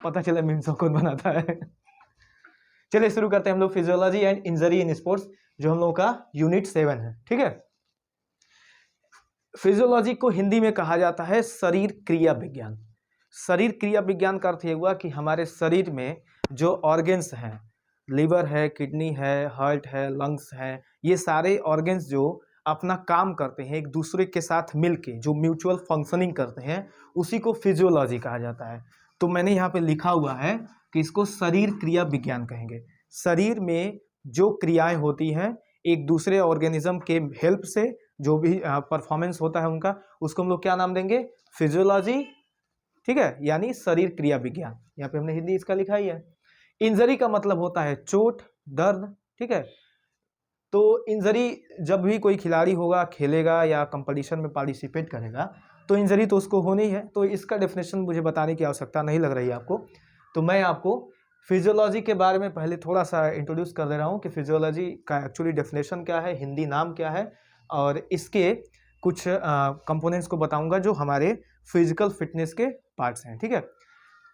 पता चला मीम्स कौन बनाता है। चलिए शुरू करते हैं हम लोग physiology and injury in sports, जो हम लोगों का यूनिट 7 है। ठीक है, फिजियोलॉजी को हिंदी में कहा जाता है शरीर क्रिया विज्ञान। शरीर क्रिया विज्ञान का अर्थ ये हुआ कि हमारे शरीर में जो ऑर्गन्स हैं, लिवर है, किडनी है, हार्ट है, लंग्स है, ये सारे ऑर्गन्स जो अपना काम करते हैं एक दूसरे के साथ मिलके, जो म्यूचुअल फंक्शनिंग करते हैं, उसी को फिजियोलॉजी कहा जाता है। तो मैंने यहाँ पे लिखा हुआ है कि इसको शरीर क्रिया विज्ञान कहेंगे। शरीर में जो क्रियाएं होती हैं एक दूसरे ऑर्गेनिज्म के हेल्प से, जो भी परफॉर्मेंस होता है उनका, उसको हम लोग क्या नाम देंगे? फिजियोलॉजी। ठीक है, यानी शरीर क्रिया विज्ञान। यहाँ पे हमने हिंदी इसका लिखा ही है। इंजरी का मतलब होता है चोट, दर्द। ठीक है, तो इंजरी जब भी कोई खिलाड़ी होगा, खेलेगा या कंपटीशन में पार्टिसिपेट करेगा, तो इंजरी तो उसको होनी है। तो इसका डेफिनेशन मुझे बताने की आवश्यकता नहीं लग रही है आपको, तो मैं आपको फिजियोलॉजी के बारे में पहले थोड़ा सा इंट्रोड्यूस कर दे रहा हूँ कि फिजियोलॉजी का एक्चुअली डेफिनेशन क्या है, हिंदी नाम क्या है, और इसके कुछ कंपोनेंट्स को बताऊंगा जो हमारे फिजिकल फिटनेस के पार्ट्स हैं। ठीक है,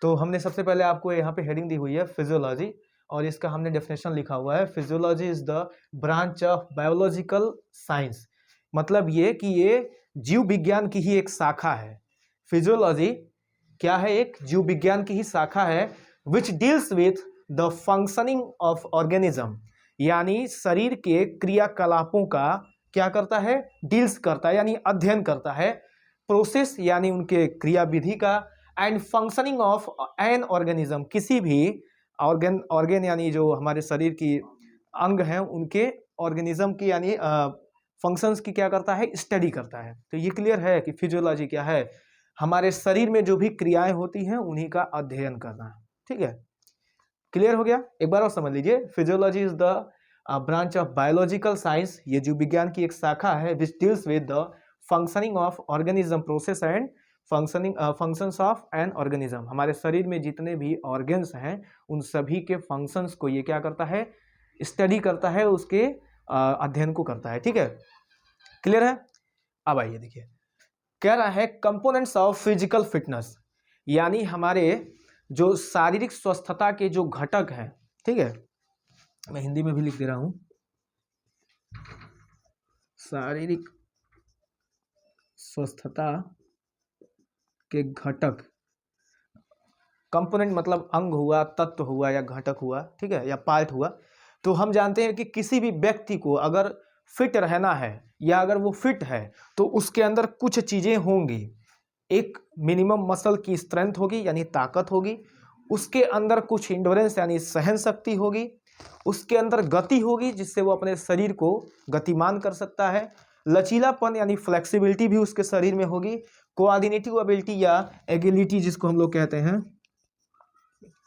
तो हमने सबसे पहले आपको यहाँ पे हेडिंग दी हुई है फिजियोलॉजी, और इसका हमने डेफिनेशन लिखा हुआ है, physiology is the branch of biological science. मतलब ये कि ये जीव विज्ञान की ही एक शाखा है। फिजियोलॉजी क्या है? एक जीव विज्ञान की ही शाखा है, which deals with the functioning of organism, यानी शरीर के क्रियाकलापों का क्या करता है? डील्स करता है, यानी अध्ययन करता है। प्रोसेस यानी उनके क्रिया विधि का, and functioning of an organism, किसी भी ऑर्गन यानी जो हमारे शरीर की अंग हैं उनके ऑर्गेनिज्म की यानी फंक्शंस की क्या करता है? स्टडी करता है। तो ये क्लियर है कि फिजियोलॉजी क्या है? हमारे शरीर में जो भी क्रियाएं होती हैं उन्हीं का अध्ययन करना। ठीक है, क्लियर हो गया? एक बार और समझ लीजिए, physiology is the branch of biological science, ये जीव विज्ञान की एक शाखा है, which deals with the functioning of organism, process and functions of an organism. हमारे शरीर में जितने भी ऑर्गन्स हैं उन सभी के फंक्शंस को ये क्या करता है? स्टडी करता है, उसके अध्ययन को करता है। ठीक है, क्लियर है? अब आइए देखिए, कह रहा है कंपोनेंट्स ऑफ फिजिकल फिटनेस, यानी हमारे जो शारीरिक स्वस्थता के जो घटक हैं। ठीक है, मैं हिंदी में भी लिख दे रहा हूं, शारीरिक स्वस्थता के घटक। कंपोनेंट मतलब अंग हुआ, तत्व हुआ, या घटक हुआ, ठीक है, या पार्ट हुआ। तो हम जानते हैं कि किसी भी व्यक्ति को अगर फिट रहना है या अगर वो फिट है तो उसके अंदर कुछ चीजें होंगी। एक मिनिमम मसल की स्ट्रेंथ होगी, यानी ताकत होगी। उसके अंदर कुछ इंडोरेंस यानी सहन शक्ति होगी। उसके अंदर गति होगी, जिससे वो अपने शरीर को गतिमान कर सकता है। लचीलापन यानी फ्लेक्सिबिलिटी भी उसके शरीर में होगी। कोऑर्डिनेटिव एबिलिटी या एगिलिटी जिसको हम लोग कहते हैं,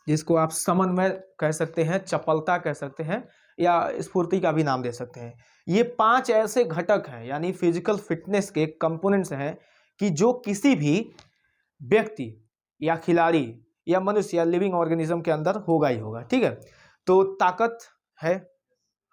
जिसको आप समन्वय कह सकते हैं, चपलता कह सकते हैं, या स्फूर्ति का भी नाम दे सकते हैं। ये 5 ऐसे घटक हैं, यानी फिजिकल फिटनेस के कंपोनेंट्स हैं, कि जो किसी भी व्यक्ति या खिलाड़ी या मनुष्य या लिविंग ऑर्गेनिज्म के अंदर होगा ही होगा। ठीक है, तो ताकत है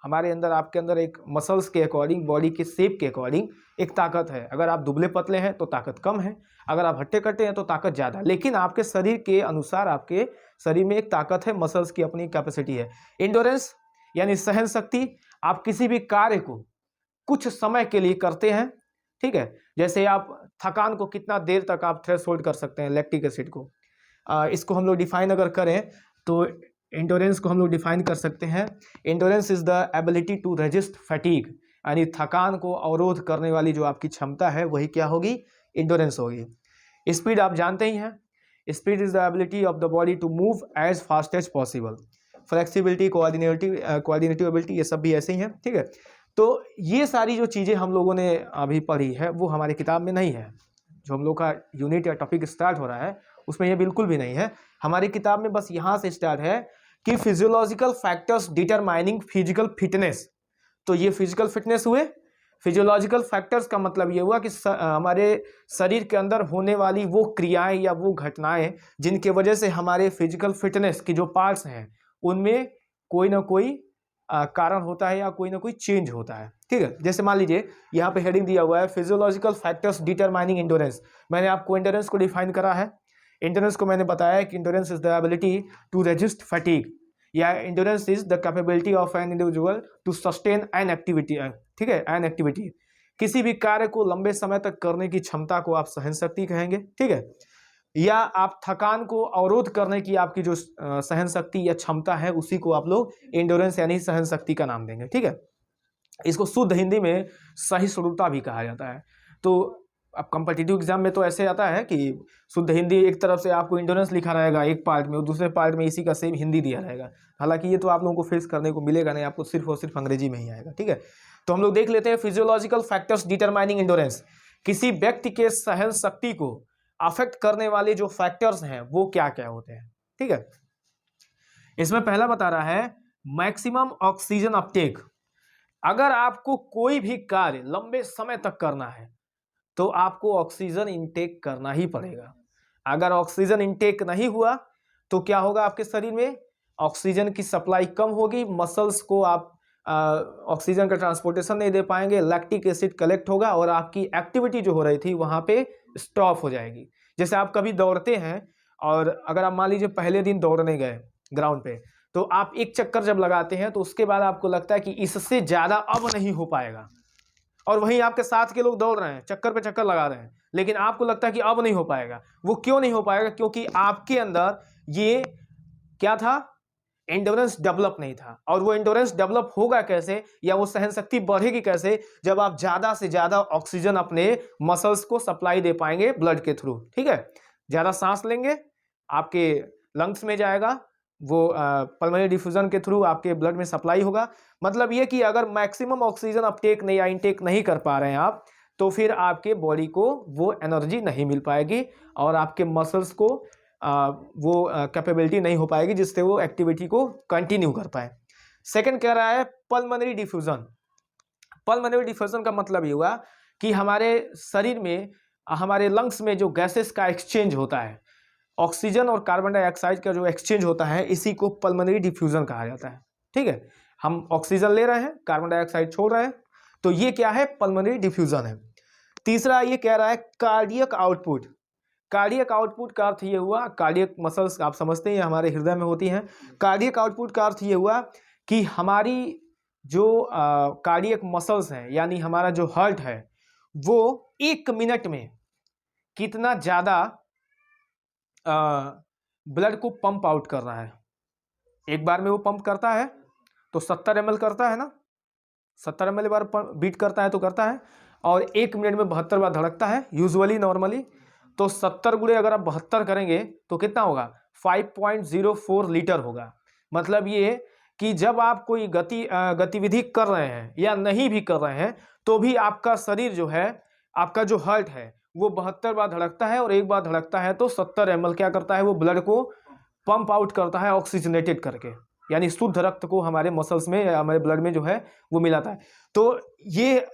हमारे अंदर, आपके अंदर एक मसल्स के अकॉर्डिंग, बॉडी के शेप के अकॉर्डिंग एक ताकत है। अगर आप दुबले पतले हैं तो ताकत कम है, अगर आप हट्टे कट्टे हैं तो ताकत ज़्यादा। लेकिन आपके शरीर के अनुसार आपके शरीर में एक ताकत है, मसल्स की अपनी कैपेसिटी है। इंडोरेंस यानी सहन शक्ति, आप किसी भी कार्य को कुछ समय के लिए करते हैं। ठीक है, जैसे आप थकान को कितना देर तक आप थ्रेशोल्ड कर सकते हैं, लैक्टिक एसिड को। इसको हम लोग डिफाइन अगर करें तो इंडोरेंस को हम लोग डिफाइन कर सकते हैं, endurance is the ability to resist fatigue, यानी थकान को अवरोध करने वाली जो आपकी क्षमता है वही क्या होगी? इंडोरेंस होगी। स्पीड आप जानते ही हैं, speed is the ability of the body to move as fast as possible. Flexibility, coordinative ability, ये सब भी ऐसे ही हैं। ठीक है, तो ये सारी जो चीज़ें हम लोगों ने अभी पढ़ी है वो हमारी किताब में नहीं है। जो हम लोग का यूनिट या टॉपिक स्टार्ट हो रहा है उसमें ये बिल्कुल भी नहीं है। हमारी किताब में बस यहाँ से स्टार्ट है कि physiological factors determining physical fitness. तो ये फिजिकल फिटनेस हुए। फिजियोलॉजिकल फैक्टर्स का मतलब ये हुआ कि हमारे शरीर के अंदर होने वाली वो क्रियाएं या वो घटनाएं जिनके वजह से हमारे फिजिकल फिटनेस की जो पार्ट्स हैं उनमें कोई ना कोई कारण होता है या कोई ना कोई चेंज होता है। ठीक है, जैसे मान लीजिए यहाँ पे हेडिंग दिया हुआ है फिजियोलॉजिकल फैक्टर्स डिटरमाइनिंग एंडोरेंस। मैंने आपको एंडोरेंस को डिफाइन करा है। इंड्योरेंस को मैंने बताया कि endurance is the ability to resist fatigue, या endurance is the capability of an individual to sustain an activity, ठीक है, एन एक्टिविटी, किसी भी कार्य को लंबे समय तक करने की क्षमता को आप सहन शक्ति कहेंगे, ठीक है, या आप थकान को अवरोध करने की आपकी जो सहन शक्ति या क्षमता है उसी को आप लोग इंड्योरेंस यानी सहन शक्ति का नाम देंगे, ठीक है। इसको शुद्ध हिंदी में सहिष्णुता भी कहा जाता है। तो अब कॉम्पिटिटिव एग्जाम में तो ऐसे आता है कि शुद्ध हिंदी एक तरफ से आपको इंड्योरेंस लिखा रहेगा एक पार्ट में और दूसरे पार्ट में इसी का सेम हिंदी दिया रहेगा, हालांकि ये तो आप लोगों को फेस करने को मिलेगा नहीं, आपको सिर्फ और सिर्फ अंग्रेजी में ही आएगा, ठीक है। तो हम लोग देख लेते हैं फिजियोलॉजिकल फैक्टर्स डिटरमाइनिंग इंड्योरेंस, किसी व्यक्ति के सहन शक्ति को अफेक्ट करने वाले जो फैक्टर्स हैं वो क्या क्या होते हैं, ठीक है। इसमें पहला बता रहा है मैक्सिमम ऑक्सीजन अपटेक। अगर आपको कोई भी कार्य लंबे समय तक करना है तो आपको ऑक्सीजन इनटेक करना ही पड़ेगा। अगर ऑक्सीजन इनटेक नहीं हुआ तो क्या होगा, आपके शरीर में ऑक्सीजन की सप्लाई कम होगी, मसल्स को आप ऑक्सीजन का ट्रांसपोर्टेशन नहीं दे पाएंगे, लैक्टिक एसिड कलेक्ट होगा और आपकी एक्टिविटी जो हो रही थी वहां पे स्टॉप हो जाएगी। जैसे आप कभी दौड़ते हैं और अगर आप मान लीजिए पहले दिन दौड़ने गए ग्राउंड पे, तो आप एक चक्कर जब लगाते हैं तो उसके बाद आपको लगता है कि इससे ज्यादा अब नहीं हो पाएगा, और वहीं आपके साथ के लोग दौड़ रहे हैं, चक्कर पे चक्कर लगा रहे हैं, लेकिन आपको लगता है कि अब नहीं हो पाएगा। वो क्यों नहीं हो पाएगा? क्योंकि आपके अंदर ये क्या था, एंडोरेंस डेवलप नहीं था। और वो एंडोरेंस डेवलप होगा कैसे, या वो सहन शक्ति बढ़ेगी कैसे, जब आप ज्यादा से ज्यादा ऑक्सीजन अपने मसल्स को सप्लाई दे पाएंगे ब्लड के थ्रू, ठीक है। ज्यादा सांस लेंगे, आपके लंग्स में जाएगा, वो पल्मोनरी डिफ्यूजन के थ्रू आपके ब्लड में सप्लाई होगा। मतलब ये कि अगर मैक्सिमम ऑक्सीजन अपटेक नहीं या इनटेक नहीं कर पा रहे हैं आप, तो फिर आपके बॉडी को वो एनर्जी नहीं मिल पाएगी और आपके मसल्स को वो कैपेबिलिटी नहीं हो पाएगी जिससे वो एक्टिविटी को कंटिन्यू कर पाए। सेकंड कह रहा है पल्मोनरी डिफ्यूजन। पल्मोनरी डिफ्यूजन का मतलब ये हुआ कि हमारे शरीर में, हमारे लंग्स में जो गैसेस का एक्सचेंज होता है, ऑक्सीजन और कार्बन डाइऑक्साइड का जो एक्सचेंज होता है, इसी को पल्मोनरी डिफ्यूजन कहा जाता है, ठीक है। हम ऑक्सीजन ले रहे हैं, कार्बन डाइऑक्साइड छोड़ रहे हैं, तो ये क्या है, पल्मोनरी डिफ्यूजन है। तीसरा ये कह रहा है कार्डियक आउटपुट। कार्डियक आउटपुट का अर्थ ये हुआ, कार्डियक मसल्स आप समझते हैं हमारे हृदय में होती हैं। कार्डियक आउटपुट का अर्थ ये हुआ कि हमारी जो कार्डियक मसल्स हैं, यानी हमारा जो हार्ट है, वो 1 मिनट में कितना ज्यादा ब्लड को पंप आउट कर रहा है। एक बार में वो पंप करता है तो 70 ml करता है ना, 70 ml बार बीट करता है तो करता है, और 1 मिनट में 72 बार धड़कता है यूजुअली नॉर्मली। तो 70 गुणे अगर आप 72 करेंगे तो कितना होगा, 5.04 लीटर होगा। मतलब ये कि जब आप कोई गतिविधि कर रहे हैं या नहीं भी कर रहे हैं, तो भी आपका शरीर जो है, आपका जो हार्ट है, वो 72 बार धड़कता है, और एक बार धड़कता है तो 70 ml क्या करता है, वो ब्लड को पंप आउट करता है ऑक्सीजनेटेड करके, यानी शुद्ध रक्त को हमारे मसल्स में, हमारे ब्लड में जो है वो मिलाता है। तो ये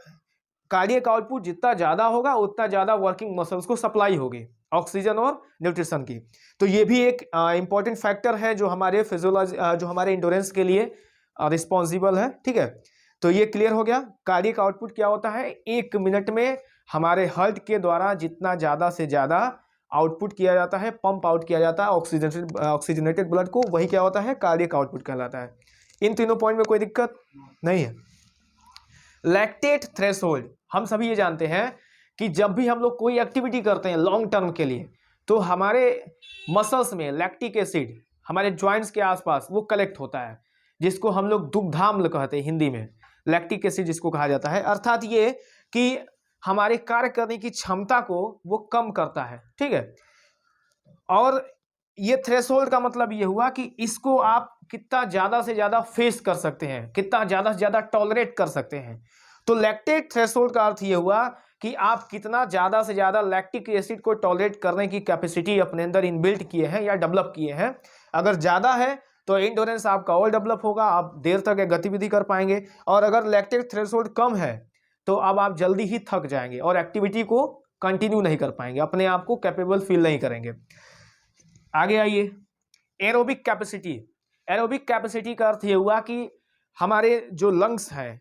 कार्डियक आउटपुट जितना ज्यादा होगा उतना ज्यादा वर्किंग मसल्स को सप्लाई होगी ऑक्सीजन और न्यूट्रिशन की। तो ये भी एक इंपॉर्टेंट फैक्टर है जो हमारे फिजियोलॉजी, जो हमारे इंडोरेंस के लिए रिस्पॉन्सिबल है, ठीक है। तो ये क्लियर हो गया। कार्डियक आउटपुट क्या होता है, 1 मिनट में हमारे हार्ट के द्वारा जितना ज्यादा से ज्यादा आउटपुट किया जाता है, पंप आउट किया जाता है ऑक्सीजनेटेड ब्लड को, वही क्या होता है, कार्डियक आउटपुट कहलाता है। इन तीनों पॉइंट में कोई दिक्कत नहीं है। लैक्टेट थ्रेशोल्ड, हम सभी ये जानते हैं कि जब भी हम लोग कोई एक्टिविटी करते हैं लॉन्ग टर्म के लिए, तो हमारे मसल्स में लैक्टिक एसिड हमारे जॉइंट्स के आसपास वो कलेक्ट होता है, जिसको हम लोग दुग्धाम्ल कहते हैं हिंदी में, लैक्टिक एसिड जिसको कहा जाता है। अर्थात ये कि हमारे कार्य करने की क्षमता को वो कम करता है, ठीक है। और ये थ्रेशोल्ड का मतलब ये हुआ कि इसको आप कितना ज्यादा से ज्यादा फेस कर सकते हैं, कितना ज्यादा से ज्यादा टॉलरेट कर सकते हैं। तो लैक्टेट थ्रेशोल्ड का अर्थ ये हुआ कि आप कितना ज्यादा से ज्यादा लैक्टिक एसिड को टॉलरेट करने की कैपेसिटी अपने अंदर इनबिल्ट किए हैं या डेवलप किए हैं। अगर ज्यादा है तो एंडोरेंस आपका और डेवलप होगा, आप देर तक गतिविधि कर पाएंगे। और अगर लैक्टेट थ्रेशोल्ड कम है तो अब आप जल्दी ही थक जाएंगे और एक्टिविटी को कंटिन्यू नहीं कर पाएंगे, अपने आप को कैपेबल फील नहीं करेंगे। आगे आइए, एरोबिक कैपेसिटी। एरोबिक कैपेसिटी का अर्थ ये हुआ कि हमारे जो लंग्स हैं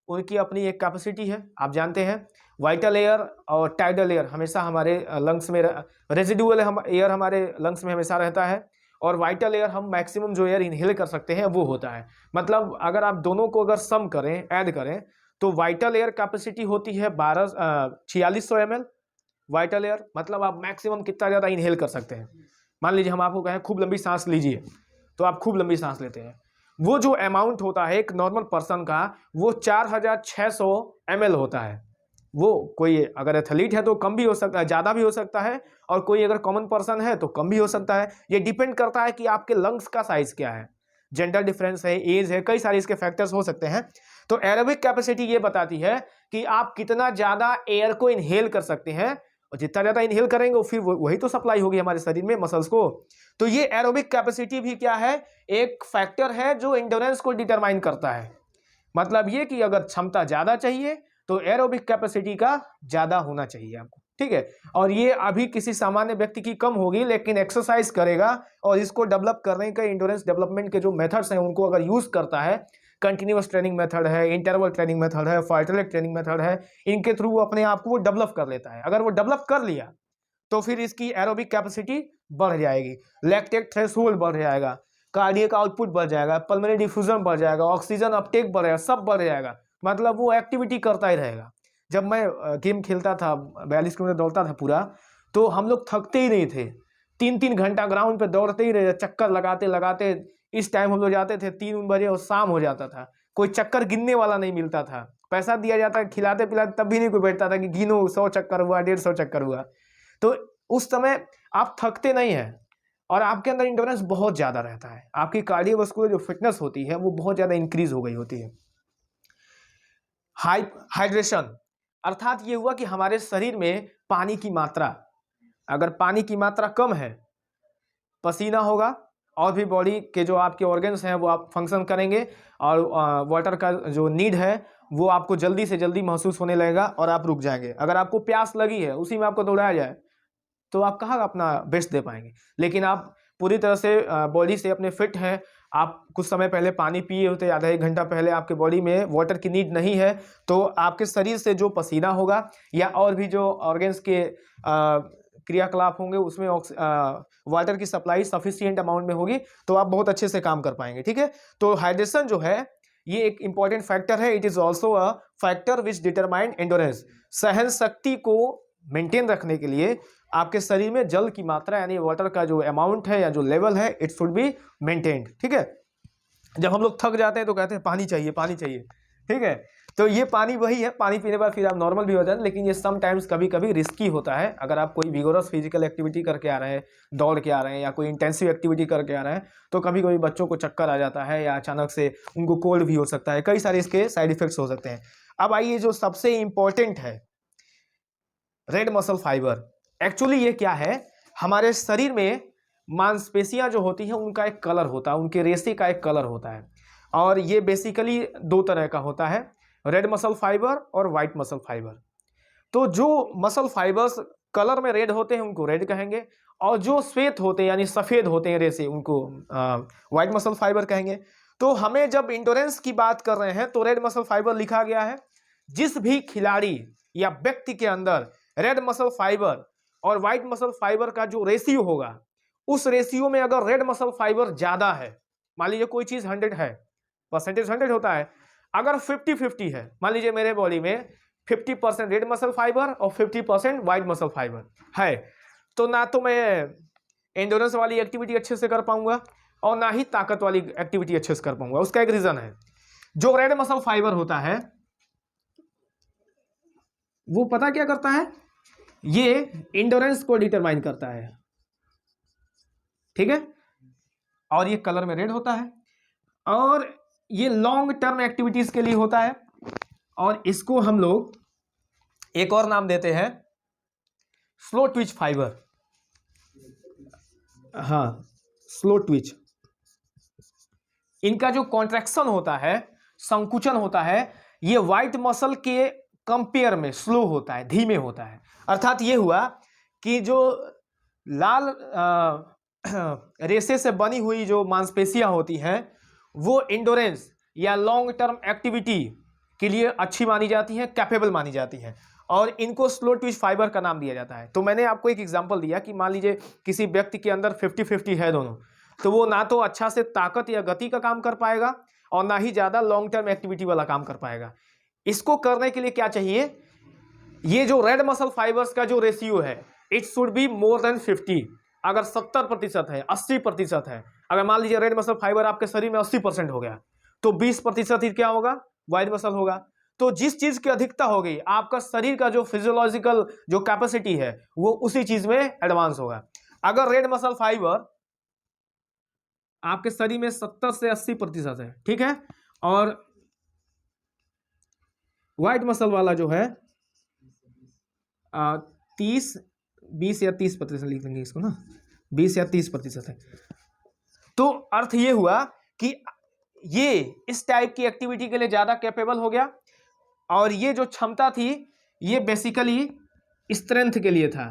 उनकी अपनी एक कैपेसिटी है। आप जानते हैं वाइटल एयर और टाइडल एयर हमेशा हमारे लंग्स में, रेजिडुअल एयर हमारे लंग्स में हमेशा रहता है, और वाइटल एयर हम मैक्सिमम जो एयर इनहेल कर सकते हैं वो होता है। मतलब अगर आप दोनों को अगर सम करें, ऐड करें, तो वाइटल एयर कैपेसिटी होती है 4600 ml वाइटल एयर। मतलब आप मैक्सिमम कितना ज़्यादा इनहेल कर सकते हैं। मान लीजिए हम आपको कहें खूब लंबी सांस लीजिए, तो आप खूब लंबी सांस लेते हैं। वो जो अमाउंट होता है एक नॉर्मल पर्सन का, वो 4600 ml होता है। वो कोई अगर एथलीट है तो कम भी हो सकता है, ज़्यादा भी हो सकता है, और कोई अगर कॉमन पर्सन है तो कम भी हो सकता है। ये डिपेंड करता है कि आपके लंग्स का साइज क्या है, जेंडर डिफरेंस है, एज है, कई सारे इसके फैक्टर्स हो सकते हैं। तो एरोबिक कैपेसिटी ये बताती है कि आप कितना ज़्यादा एयर को इनहेल कर सकते हैं, और जितना ज़्यादा इनहेल करेंगे फिर वही तो सप्लाई होगी हमारे शरीर में, मसल्स को। तो ये एरोबिक कैपेसिटी भी क्या है, एक फैक्टर है जो एंडोरेंस को डिटरमाइन करता है। मतलब ये कि अगर क्षमता ज़्यादा चाहिए तो एरोबिक कैपेसिटी का ज़्यादा होना चाहिए आपको, ठीक है। और ये अभी किसी सामान्य व्यक्ति की कम होगी, लेकिन एक्सरसाइज करेगा और इसको डेवलप करने का, एंडोरेंस डेवलपमेंट के जो मेथड्स हैं उनको अगर यूज़ करता है, कंटिन्यूअस ट्रेनिंग मेथड है, इंटरवल ट्रेनिंग मेथड है, फाइटरेट ट्रेनिंग मेथड है, इनके थ्रू वो अपने आप को वो डेवलप कर लेता है। अगर वो डेवलप कर लिया तो फिर इसकी एरोबिक कैपेसिटी बढ़ जाएगी, लैक्टेट थ्रेशोल्ड बढ़ जाएगा, कार्डियक आउटपुट बढ़ जाएगा, पल्मोनरी डिफ्यूजन बढ़ जाएगा, ऑक्सीजन अपटेक बढ़ जाएगा, सब बढ़ जाएगा। मतलब वो एक्टिविटी करता ही रहेगा। जब मैं गेम खेलता था, 42 किलोमीटर दौड़ता था पूरा, तो हम लोग थकते ही नहीं थे। 3-3 घंटा ग्राउंड पे दौड़ते ही रहे, चक्कर लगाते लगाते। इस टाइम हम लोग जाते थे 3 बजे और शाम हो जाता था, कोई चक्कर गिनने वाला नहीं मिलता था। पैसा दिया जाता, खिलाते पिलाते, तब भी नहीं कोई बैठता था कि गिनो 100 चक्कर हुआ, 150 चक्कर हुआ। तो उस समय आप थकते नहीं हैं और आपके अंदर इंडोरेंस बहुत ज़्यादा रहता है। आपकी कार्डियोवास्कुलर जो फिटनेस होती है वो बहुत ज़्यादा इंक्रीज हो गई होती है। हाइड्रेशन अर्थात ये हुआ कि हमारे शरीर में पानी की मात्रा, अगर पानी की मात्रा कम है, पसीना होगा और भी बॉडी के जो आपके ऑर्गन्स हैं वो आप फंक्शन करेंगे, और वाटर का जो नीड है वो आपको जल्दी से जल्दी महसूस होने लगेगा और आप रुक जाएंगे। अगर आपको प्यास लगी है, उसी में आपको दौड़ाया जाए तो आप कहाँ अपना बेस्ट दे पाएंगे। लेकिन आप पूरी तरह से बॉडी से अपने फिट हैं, आप कुछ समय पहले पानी पिए होते, आधा 1 घंटा पहले आपके बॉडी में वाटर की नीड नहीं है, तो आपके शरीर से जो पसीना होगा या और भी जो ऑर्गन्स के क्रियाकलाप होंगे उसमें वाटर की सप्लाई सफिशिएंट अमाउंट में होगी, तो आप बहुत अच्छे से काम कर पाएंगे, ठीक है। तो हाइड्रेशन जो है ये एक इंपॉर्टेंट फैक्टर है। It is also a factor which determine endurance. सहन शक्ति को मेंटेन रखने के लिए आपके शरीर में जल की मात्रा यानी वाटर का जो अमाउंट है या जो लेवल है, इट शुड बी मेंटेन्ड, ठीक है। जब हम लोग थक जाते हैं तो कहते हैं पानी चाहिए, पानी चाहिए, ठीक है। तो ये पानी वही है, पानी पीने के बाद फिर आप नॉर्मल भी हो जाते हैं। लेकिन ये समटाइम्स कभी कभी रिस्की होता है। अगर आप कोई विगोरस फिजिकल एक्टिविटी करके आ रहे हैं, दौड़ के आ रहे हैं या कोई इंटेंसिव एक्टिविटी करके आ रहे हैं, तो कभी कभी बच्चों को चक्कर आ जाता है या अचानक से उनको कोल्ड भी हो सकता है, कई सारे इसके साइड इफेक्ट्स हो सकते हैं। अब आइए जो सबसे इंपॉर्टेंट है, रेड मसल फाइबर। एक्चुअली ये क्या है, हमारे शरीर में मांसपेशियां जो होती हैं उनका एक कलर होता है, उनके रेशे का एक कलर होता है, और ये बेसिकली 2 तरह का होता है, रेड मसल फाइबर और वाइट मसल फाइबर। तो जो मसल फाइबर्स कलर में रेड होते हैं उनको रेड कहेंगे, और जो श्वेत होते हैं यानी सफ़ेद होते हैं रेशे उनको वाइट मसल फाइबर कहेंगे। तो हमें जब इंडोरेंस की बात कर रहे हैं तो रेड मसल फाइबर लिखा गया है। जिस भी खिलाड़ी या व्यक्ति के अंदर रेड मसल फाइबर और व्हाइट मसल फाइबर का जो रेशियो होगा, उस रेशियो में अगर रेड मसल फाइबर ज्यादा है, मान लीजिए कोई चीज 100 है, परसेंटेज 100 होता है, अगर 50-50 है, मान लीजिए मेरे बॉडी में 50% रेड मसल फाइबर और 50% व्हाइट मसल फाइबर है, तो ना तो मैं एंडोरेंस वाली एक्टिविटी अच्छे से कर पाऊंगा और ना ही ताकत वाली एक्टिविटी अच्छे से कर पाऊंगा। उसका एक रीजन है, जो रेड मसल फाइबर होता है वो पता क्या करता है, ये इंडोरेंस को डिटरमाइन करता है, ठीक है। और ये कलर में रेड होता है और ये लॉन्ग टर्म एक्टिविटीज के लिए होता है, और इसको हम लोग एक और नाम देते हैं स्लो ट्विच फाइबर। हाँ, स्लो ट्विच। इनका जो कॉन्ट्रैक्शन होता है, संकुचन होता है, ये व्हाइट मसल के कंपेयर में स्लो होता है, धीमे होता है। अर्थात ये हुआ कि जो लाल रेशे से बनी हुई जो मांसपेशियां होती हैं वो इंडोरेंस या लॉन्ग टर्म एक्टिविटी के लिए अच्छी मानी जाती हैं, कैपेबल मानी जाती हैं, और इनको स्लो ट्विच फाइबर का नाम दिया जाता है। तो मैंने आपको एक एग्जांपल दिया कि मान लीजिए किसी व्यक्ति के अंदर 50-50 है दोनों, तो वो ना तो अच्छा से ताकत या गति का काम कर पाएगा और ना ही ज़्यादा लॉन्ग टर्म एक्टिविटी वाला काम कर पाएगा। इसको करने के लिए क्या चाहिए, ये जो रेड मसल फाइबर्स का जो रेशियो है, it should be more than 50। अगर 70% है, 80% है, अगर मान लीजिए रेड मसल फाइबर आपके शरीर में 80% हो गया, तो 20% ही क्या होगा, व्हाइट मसल होगा। तो जिस चीज की अधिकता होगी, आपका शरीर का जो फिजियोलॉजिकल जो कैपेसिटी है वो उसी चीज में एडवांस होगा। अगर रेड मसल फाइबर आपके शरीर में 70 से 80% है, ठीक है, और व्हाइट मसल वाला जो है 20 या 30% लिख लेंगे इसको ना, 20 या 30% है। तो अर्थ ये हुआ कि ये इस टाइप की एक्टिविटी के लिए ज्यादा कैपेबल हो गया, और ये जो क्षमता थी ये बेसिकली स्ट्रेंथ के लिए था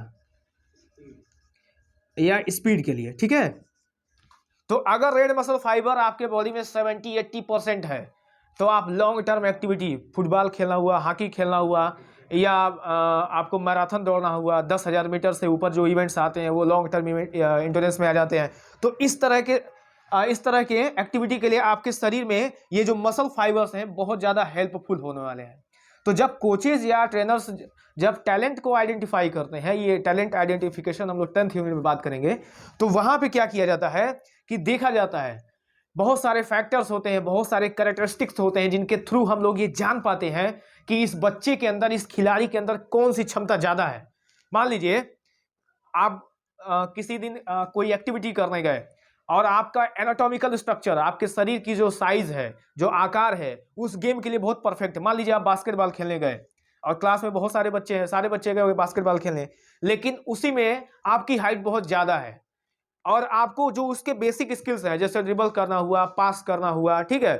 या स्पीड के लिए, ठीक है। तो अगर रेड मसल फाइबर आपके बॉडी में 70-80% है, तो आप लॉन्ग टर्म एक्टिविटी, फुटबॉल खेलना हुआ, हॉकी खेलना हुआ, या आपको मैराथन दौड़ना हुआ, 10,000 मीटर से ऊपर जो इवेंट्स आते हैं वो लॉन्ग टर्म इंड्योरेंस में आ जाते हैं। तो इस तरह के एक्टिविटी के लिए आपके शरीर में ये जो मसल फाइबर्स हैं बहुत ज़्यादा हेल्पफुल होने वाले हैं। तो जब कोचेज या ट्रेनर्स जब टैलेंट को आइडेंटिफाई करते हैं, ये टैलेंट आइडेंटिफिकेशन हम लोग 10th यूनिट में बात करेंगे, तो वहाँ पे क्या किया जाता है कि देखा जाता है बहुत सारे फैक्टर्स होते हैं, बहुत सारे कैरेक्टरिस्टिक्स होते हैं जिनके थ्रू हम लोग ये जान पाते हैं कि इस बच्चे के अंदर, इस खिलाड़ी के अंदर कौन सी क्षमता ज़्यादा है। मान लीजिए आप किसी दिन कोई एक्टिविटी करने गए और आपका एनाटॉमिकल स्ट्रक्चर, आपके शरीर की जो साइज है, जो आकार है, उस गेम के लिए बहुत परफेक्ट है। मान लीजिए आप बास्केटबॉल खेलने गए और क्लास में बहुत सारे बच्चे हैं, सारे बच्चे गए बास्केटबॉल खेलने, लेकिन उसी में आपकी हाइट बहुत ज़्यादा है और आपको जो उसके बेसिक स्किल्स हैं, जैसे ड्रिबल करना हुआ, पास करना हुआ, ठीक है,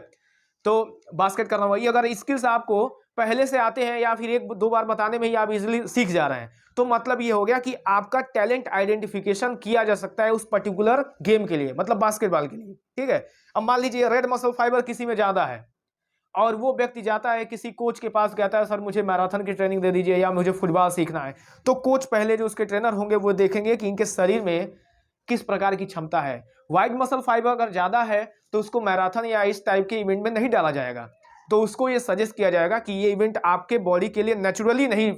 तो बास्केट करना हुआ, ये अगर स्किल्स आपको पहले से आते हैं या फिर 1-2 बार बताने में ही आप इजीली सीख जा रहे हैं, तो मतलब ये हो गया कि आपका टैलेंट आइडेंटिफिकेशन किया जा सकता है उस पर्टिकुलर गेम के लिए, मतलब बास्केटबॉल के लिए, ठीक है। अब मान लीजिए रेड मसल फाइबर किसी में ज़्यादा है और वो व्यक्ति जाता है किसी कोच के पास, कहता है सर मुझे मैराथन की ट्रेनिंग दे दीजिए या मुझे फुटबॉल सीखना है। तो कोच पहले जो उसके ट्रेनर होंगे वो देखेंगे कि इनके शरीर में किस प्रकार की क्षमता है। व्हाइट मसल फाइबर अगर ज़्यादा है तो उसको मैराथन या इस टाइप के इवेंट में नहीं डाला जाएगा, तो उसको ये सजेस्ट किया जाएगा कि ये इवेंट आपके बॉडी के लिए नेचुरली नहीं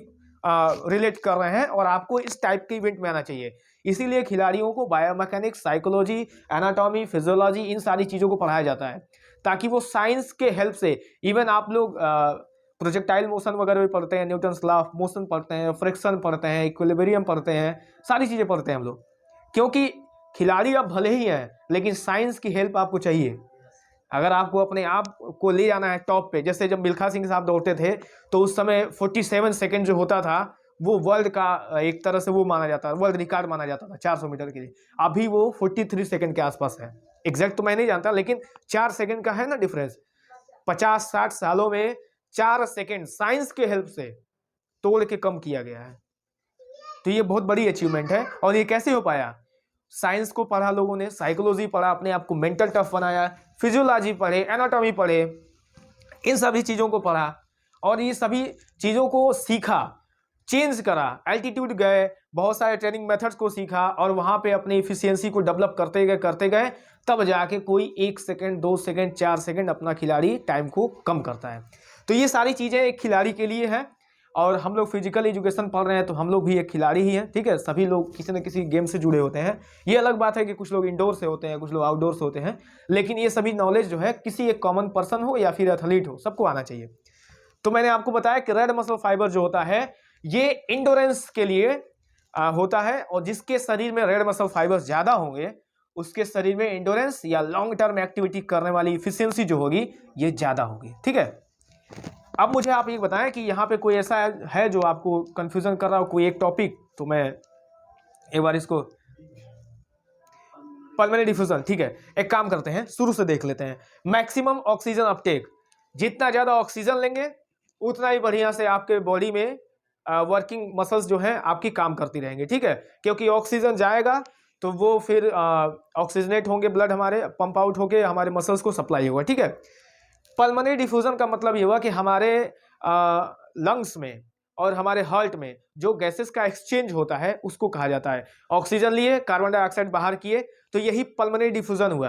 रिलेट कर रहे हैं और आपको इस टाइप के इवेंट में आना चाहिए। इसीलिए खिलाड़ियों को बायोमैकेनिक्स, साइकोलॉजी, एनाटॉमी, फिजियोलॉजी, इन सारी चीज़ों को पढ़ाया जाता है ताकि वो साइंस के हेल्प से, इवन आप लोग प्रोजेक्टाइल मोशन वगैरह भी पढ़ते हैं, न्यूटन्स लॉ ऑफ मोशन पढ़ते हैं, फ्रिक्शन पढ़ते हैं, इक्विलिब्रियम पढ़ते हैं, सारी चीज़ें पढ़ते हैं हम लोग, क्योंकि खिलाड़ी आप भले ही हैं लेकिन साइंस की हेल्प आपको चाहिए। अगर आपको अपने आप को ले जाना है टॉप पे, जैसे जब मिल्खा सिंह साहब दौड़ते थे तो उस समय 47 सेकंड जो होता था वो वर्ल्ड का एक तरह से वो माना जाता था, वर्ल्ड रिकॉर्ड माना जाता था 400 मीटर के लिए। अभी वो 43 सेकंड के आसपास है, एग्जैक्ट तो मैं नहीं जानता, लेकिन 4 सेकंड का है ना डिफरेंस। 50-60 सालों में 4 सेकंड साइंस के हेल्प से तोड़ के कम किया गया है। तो ये बहुत बड़ी अचीवमेंट है। और ये कैसे हो पाया? साइंस को पढ़ा लोगों ने, साइकोलॉजी पढ़ा, अपने आप को मेंटल टफ बनाया, फिजियोलॉजी पढ़े, एनाटॉमी पढ़े, इन सभी चीज़ों को पढ़ा और ये सभी चीज़ों को सीखा, चेंज करा, एल्टीट्यूड गए, बहुत सारे ट्रेनिंग मेथड्स को सीखा और वहाँ पे अपनी इफिशियंसी को डेवलप करते गए, तब जाके कोई 1 सेकंड, 2 सेकंड, 4 सेकंड अपना खिलाड़ी टाइम को कम करता है। तो ये सारी चीज़ें एक खिलाड़ी के लिए है। और हम लोग फिजिकल एजुकेशन पढ़ रहे हैं तो हम लोग भी एक खिलाड़ी ही हैं, ठीक है। सभी लोग किसी न किसी गेम से जुड़े होते हैं। ये अलग बात है कि कुछ लोग इंडोर से होते हैं, कुछ लोग आउटडोर से होते हैं, लेकिन ये सभी नॉलेज जो है किसी एक कॉमन पर्सन हो या फिर एथलीट हो, सबको आना चाहिए। तो मैंने आपको बताया कि रेड मसल फाइबर जो होता है ये इंडोरेंस के लिए होता है, और जिसके शरीर में रेड मसल फाइबर ज़्यादा होंगे उसके शरीर में इंडोरेंस या लॉन्ग टर्म एक्टिविटी करने वाली इफिशियंसी जो होगी ये ज़्यादा होगी, ठीक है। अब मुझे आप ये बताएं कि यहाँ पे कोई ऐसा है जो आपको कंफ्यूजन कर रहा हो, कोई एक टॉपिक, तो मैं एक बार इसको पल्मोनरी डिफ्यूजन, ठीक है। एक काम करते हैं, शुरू से देख लेते हैं। मैक्सिमम ऑक्सीजन अपटेक, जितना ज़्यादा ऑक्सीजन लेंगे उतना ही बढ़िया से आपके बॉडी में वर्किंग मसल्स जो हैं आपकी काम करती रहेंगी, ठीक है। क्योंकि ऑक्सीजन जाएगा तो वो फिर ऑक्सीजनेट होंगे, ब्लड हमारे पंप आउट होके हमारे मसल्स को सप्लाई होगा, ठीक है। पल्मोनरी डिफ्यूजन का मतलब ये हुआ कि हमारे लंग्स में और हमारे हार्ट में जो गैसेस का एक्सचेंज होता है उसको कहा जाता है। ऑक्सीजन लिए, कार्बन डाइऑक्साइड बाहर किए, तो यही पल्मोनरी डिफ्यूजन हुआ।